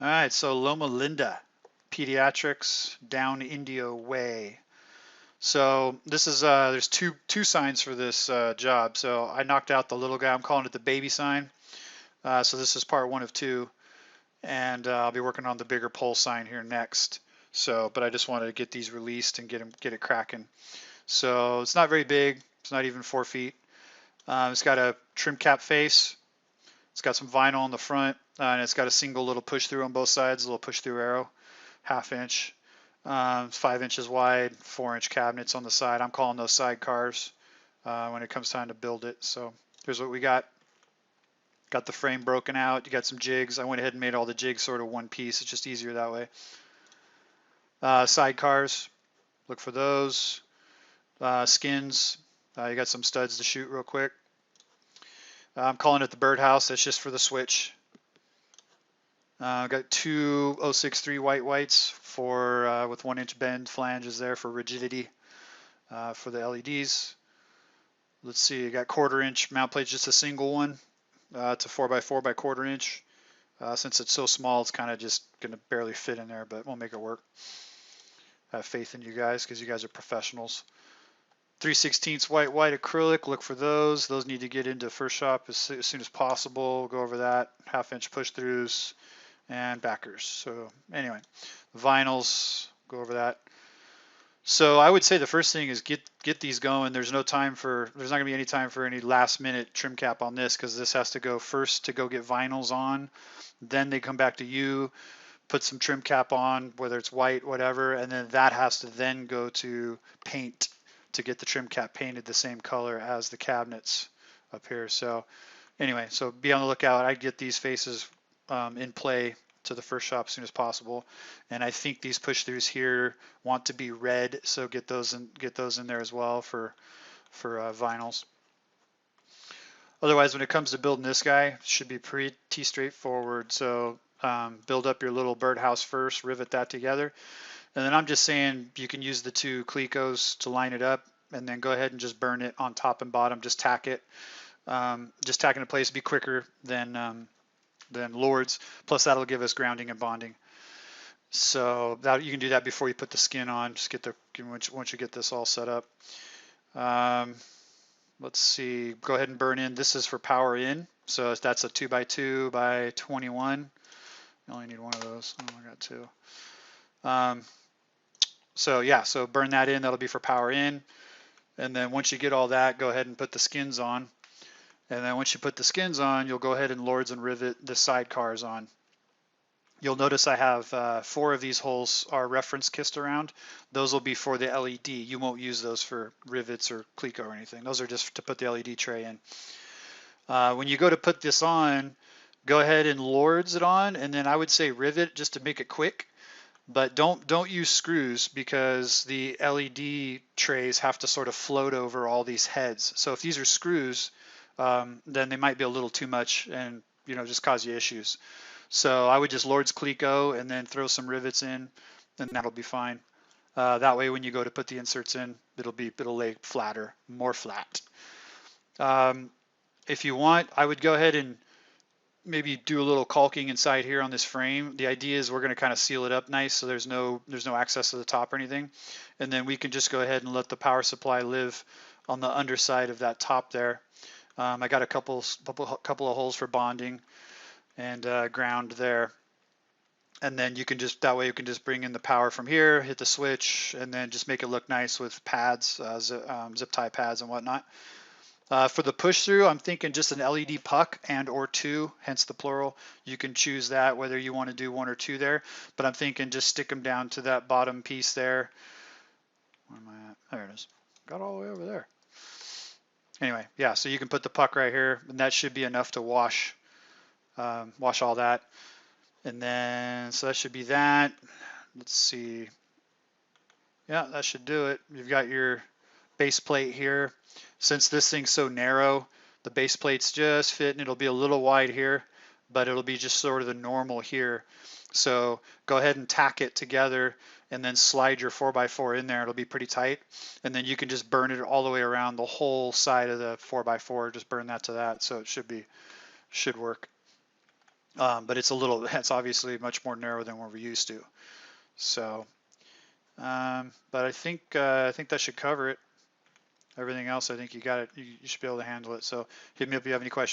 All right, so Loma Linda, Pediatrics, down Indio way. So this is there's two signs for this job. So I knocked out the little guy. I'm calling it the baby sign. So this is part one of two, and I'll be working on the bigger pole sign here next. So, but I just wanted to get these released and get it cracking. So it's not very big. It's not even 4 feet. It's got a trim cap face. It's got some vinyl on the front, and it's got a single little push through on both sides, a little push through arrow, 1/2 inch. It's 5 inches wide, 4-inch cabinets on the side. I'm calling those sidecars when it comes time to build it. So here's what we got. Got the frame broken out. You got some jigs. I went ahead and made all the jigs sort of one piece. It's just easier that way. Sidecars, look for those. Skins, you got some studs to shoot real quick. I'm calling it the birdhouse. That's just for the switch. I've got two 063 whites for with 1-inch bend flanges there for rigidity for the LEDs. Let's see, I got 1/4 inch mount plate, just a single one. It's a 4x4 by 1/4 inch. Since it's so small, it's kind of just gonna barely fit in there, but we'll make it work. I have faith in you guys because you guys are professionals. 3/16 white acrylic, look for those. Those need to get into first shop as soon as possible. We'll go over that. 1/2 inch push throughs and backers. So anyway, vinyls, go over that. So I would say the first thing is get these going. There's not gonna be any time for any last minute trim cap on this, because this has to go first to go get vinyls on. Then they come back to you, put some trim cap on, whether it's white, whatever, and then that has to then go to paint to get the trim cap painted the same color as the cabinets up here. So anyway, so be on the lookout. I get these faces in play to the first shop as soon as possible, and I think these push throughs here want to be red, so get those in there as well for vinyls. Otherwise, when it comes to building this guy, it should be pretty straightforward. So build up your little birdhouse first, rivet that together, and then I'm just saying you can use the two Clecos to line it up, and then go ahead and just burn it on top and bottom. Just tack it. Just tacking in place be quicker than Lords. Plus that'll give us grounding and bonding. So that you can do that before you put the skin on. Just get the once you get this all set up. Let's see. Go ahead and burn in. This is for power in. So that's a 2x2 by 21. You only need one of those. Oh, I got two. So yeah, so burn that in. That'll be for power in. And then once you get all that, go ahead and put the skins on. And then once you put the skins on, you'll go ahead and Lords and rivet the sidecars on. You'll notice I have 4 of these holes are reference kissed around. Those will be for the LED. You won't use those for rivets or Cleco or anything. Those are just to put the LED tray in. When you go to put this on, go ahead and Lords it on, and then I would say rivet just to make it quick. But don't use screws, because the LED trays have to sort of float over all these heads. So if these are screws, then they might be a little too much and just cause you issues. So I would just Lords Cleco and then throw some rivets in, and that'll be fine. That way when you go to put the inserts in, it'll lay flatter, more flat. If you want, I would go ahead and maybe do a little caulking inside here on this frame. The idea is we're going to kind of seal it up nice, so there's no access to the top or anything, and then we can just go ahead and let the power supply live on the underside of that top there. I got a couple of holes for bonding and ground there, and then you can just bring in the power from here, hit the switch, and then just make it look nice with pads, zip tie pads and whatnot. For the push through, I'm thinking just an LED puck and or 2, hence the plural. You can choose that whether you want to do 1 or 2 there, but I'm thinking just stick them down to that bottom piece there. Where am I at? There it is. Got all the way over there. Anyway, yeah, so you can put the puck right here, and that should be enough to wash all that. And then, so that should be that. Let's see. Yeah, that should do it. You've got your base plate here. Since this thing's so narrow, the base plate's just fitting. It'll be a little wide here, but it'll be just sort of the normal here. So go ahead and tack it together and then slide your 4x4 in there. It'll be pretty tight. And then you can just burn it all the way around the whole side of the 4x4. Just burn that to that. So it should work. but it's obviously much more narrow than what we're used to. So, but I think that should cover it. Everything else, I think you got it. You should be able to handle it. So hit me up if you have any questions.